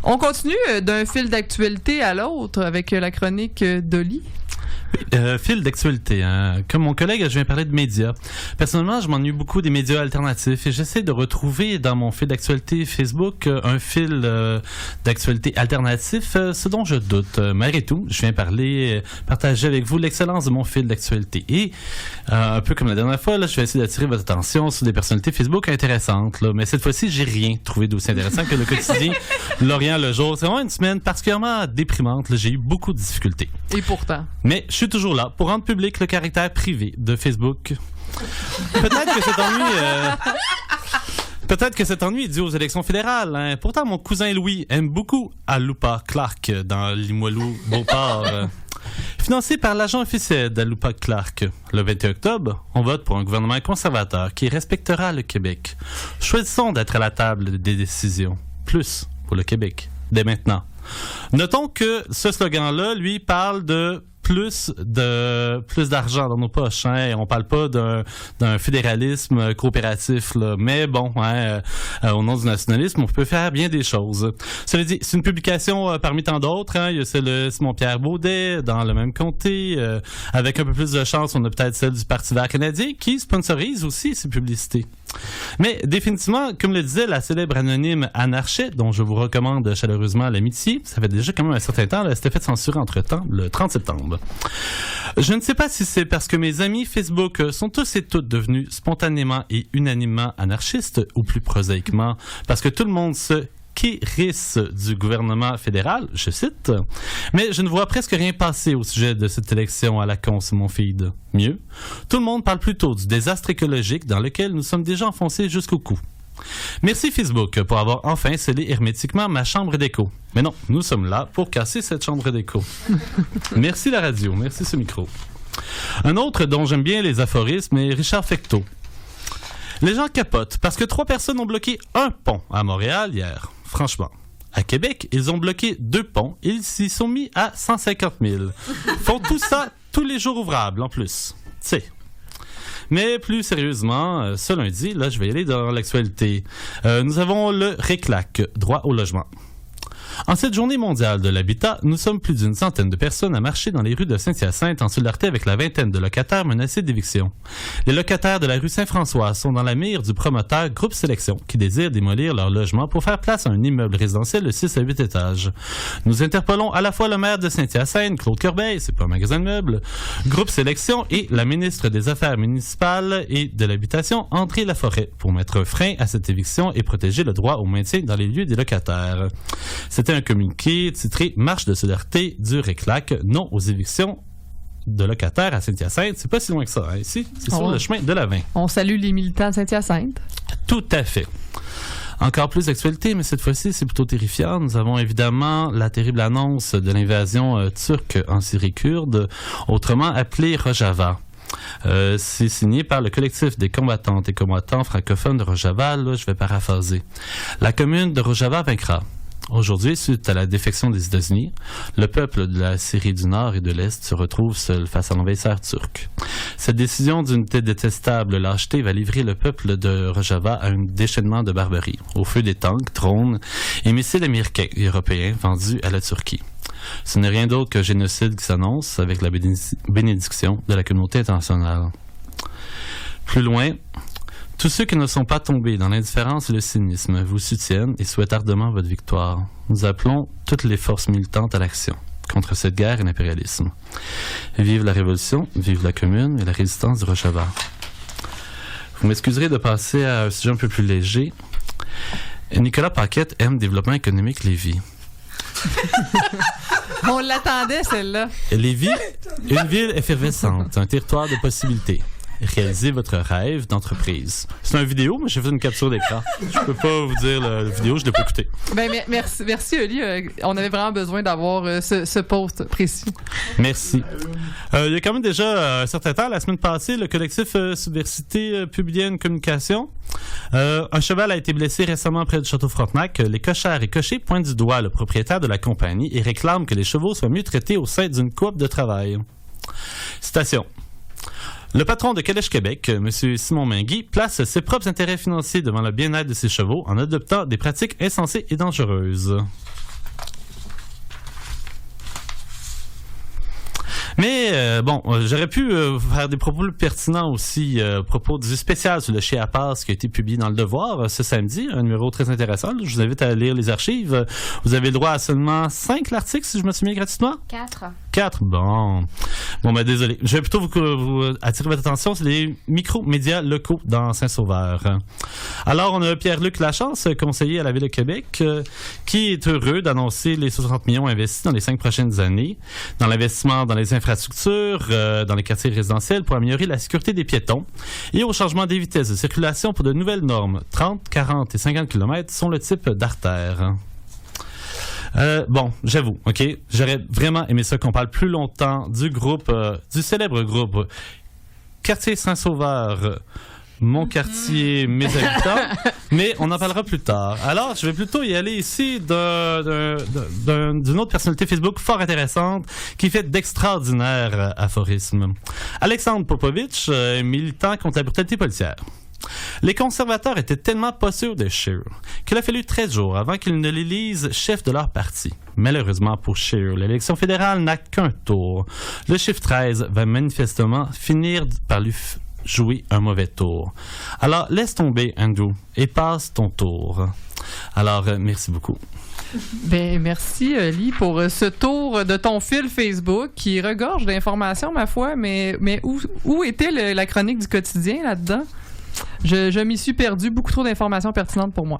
On continue d'un fil d'actualité à l'autre avec la chronique d'Oli. Fil d'actualité, hein. Comme mon collègue, je viens parler de médias. Personnellement, je m'ennuie beaucoup des médias alternatifs et j'essaie de retrouver dans mon fil d'actualité Facebook un fil d'actualité alternatif, ce dont je doute. Malgré tout, je viens partager avec vous l'excellence de mon fil d'actualité. Et un peu comme la dernière fois, là, je vais essayer d'attirer votre attention sur des personnalités Facebook intéressantes. Là. Mais cette fois-ci, j'ai rien trouvé d'aussi intéressant que le quotidien L'Orient le jour. C'est vraiment une semaine particulièrement déprimante. Là. J'ai eu beaucoup de difficultés. Et pourtant. Mais je suis toujours là pour rendre public le caractère privé de Facebook. Peut-être que cet ennui est dû aux élections fédérales. Hein. Pourtant, mon cousin Louis aime beaucoup Alupa Clark dans Limoilou-Beauport. Financé par l'agent officiel d'Alupa Clark. Le 21 octobre, on vote pour un gouvernement conservateur qui respectera le Québec. Choisissons d'être à la table des décisions. Plus pour le Québec, dès maintenant. Notons que ce slogan-là, lui, parle de plus d'argent dans nos poches. Hein, et on parle pas d'un fédéralisme coopératif. Là. Mais bon, hein, au nom du nationalisme, on peut faire bien des choses. Cela dit, c'est une publication parmi tant d'autres. Hein. Il y a celle de Simon-Pierre Baudet dans le même comté. Avec un peu plus de chance, on a peut-être celle du Parti vert canadien qui sponsorise aussi ces publicités. Mais définitivement, comme le disait la célèbre anonyme Anne Archet, dont je vous recommande chaleureusement l'amitié, ça fait déjà quand même un certain temps, elle s'était fait censurer entre-temps, le 30 septembre. Je ne sais pas si c'est parce que mes amis Facebook sont tous et toutes devenus spontanément et unanimement anarchistes, ou plus prosaïquement, parce que tout le monde se quérisse du gouvernement fédéral, je cite, mais je ne vois presque rien passer au sujet de cette élection à la con sur mon feed. Mieux, tout le monde parle plutôt du désastre écologique dans lequel nous sommes déjà enfoncés jusqu'au cou. Merci Facebook pour avoir enfin scellé hermétiquement ma chambre d'écho. Mais non, nous sommes là pour casser cette chambre d'écho. Merci la radio, merci ce micro. Un autre dont j'aime bien les aphorismes est Richard Fecteau. Les gens capotent parce que 3 personnes ont bloqué un pont à Montréal hier. Franchement. À Québec, ils ont bloqué 2 ponts et ils s'y sont mis à 150 000. Font tout ça tous les jours ouvrables en plus. C'est. Mais plus sérieusement, ce lundi, là, je vais y aller dans l'actualité. Nous avons le RECLAC, droit au logement. En cette journée mondiale de l'habitat, nous sommes plus d'une centaine de personnes à marcher dans les rues de Saint-Hyacinthe en solidarité avec la vingtaine de locataires menacés d'éviction. Les locataires de la rue Saint-François sont dans la mire du promoteur Groupe Sélection qui désire démolir leur logement pour faire place à un immeuble résidentiel de 6 à 8 étages. Nous interpellons à la fois le maire de Saint-Hyacinthe, Claude Corbeil, c'est pas un magasin de meubles, Groupe Sélection et la ministre des Affaires municipales et de l'Habitation, André Laforêt, pour mettre un frein à cette éviction et protéger le droit au maintien dans les lieux des locataires. C'était un communiqué titré « Marche de solidarité du RECLAC, non aux évictions de locataires à Saint-Hyacinthe ». C'est pas si loin que ça, hein, ici. C'est sur le chemin de la 20. On salue les militants de Saint-Hyacinthe. Tout à fait. Encore plus d'actualité, mais cette fois-ci, c'est plutôt terrifiant. Nous avons évidemment la terrible annonce de l'invasion turque en Syrie kurde, autrement appelée Rojava. C'est signé par le collectif des combattantes et combattants francophones de Rojava. Là, je vais paraphraser. La commune de Rojava vaincra. Aujourd'hui, suite à la défection des États-Unis, le peuple de la Syrie du Nord et de l'Est se retrouve seul face à l'envahisseur turc. Cette décision d'une détestable lâcheté va livrer le peuple de Rojava à un déchaînement de barbarie, au feu des tanks, drones et missiles américains et européens vendus à la Turquie. Ce n'est rien d'autre que génocide qui s'annonce avec la bénédiction de la communauté internationale. Plus loin, tous ceux qui ne sont pas tombés dans l'indifférence et le cynisme vous soutiennent et souhaitent ardemment votre victoire. Nous appelons toutes les forces militantes à l'action contre cette guerre et l'impérialisme. Vive la Révolution, vive la Commune et la résistance du Rojava. Vous m'excuserez de passer à un sujet un peu plus léger. Nicolas Paquette aime Développement économique Lévis. On l'attendait, celle-là. Lévis, une ville effervescente, un territoire de possibilités. Réalisez votre rêve d'entreprise. C'est une vidéo, mais j'ai fait une capture d'écran. Je peux pas vous dire la vidéo, je l'ai pas écoutée. Ben, merci Oli. On avait vraiment besoin d'avoir ce post précis. Merci. Il y a quand même déjà un certain temps, la semaine passée, le collectif Subversité publiait une communication. Un cheval a été blessé récemment près du château Frontenac. Les cochères et cochers pointent du doigt le propriétaire de la compagnie et réclament que les chevaux soient mieux traités au sein d'une coop de travail. Citation. Le patron de Calèche Québec, M. Simon Mainguy, place ses propres intérêts financiers devant le bien-être de ses chevaux en adoptant des pratiques insensées et dangereuses. Mais j'aurais pu faire des propos plus pertinents aussi à propos du spécial sur le Chiapas qui a été publié dans Le Devoir ce samedi, un numéro très intéressant. Je vous invite à lire les archives. Vous avez le droit à seulement 5 articles, si je me souviens gratuitement. 4, bon. Désolé. Je vais plutôt vous attirer votre attention sur les micro-médias locaux dans Saint-Sauveur. Alors, on a Pierre-Luc Lachance, conseiller à la Ville de Québec, qui est heureux d'annoncer les 60 millions investis dans les 5 prochaines années dans l'investissement dans les infrastructures, dans les quartiers résidentiels pour améliorer la sécurité des piétons et au changement des vitesses de circulation pour de nouvelles normes. 30, 40 et 50 km sont le type d'artère. J'avoue, OK, j'aurais vraiment aimé ça qu'on parle plus longtemps du célèbre groupe Quartier Saint-Sauveur, mon quartier, mes habitants, mais on en parlera plus tard. Alors, je vais plutôt y aller ici d'une autre personnalité Facebook fort intéressante qui fait d'extraordinaires aphorismes. Alexandre Popovitch, militant contre la brutalité policière. Les conservateurs étaient tellement pas sûrs de Scheer qu'il a fallu 13 jours avant qu'ils ne l'élisent chef de leur parti. Malheureusement pour Scheer, l'élection fédérale n'a qu'un tour. Le chiffre 13 va manifestement finir par lui jouer un mauvais tour. Alors, laisse tomber, Andrew, et passe ton tour. Alors, merci beaucoup. Ben, merci, Lee, pour ce tour de ton fil Facebook qui regorge d'informations, ma foi, mais où était la chronique du quotidien là-dedans? Je m'y suis perdu. Beaucoup trop d'informations pertinentes pour moi.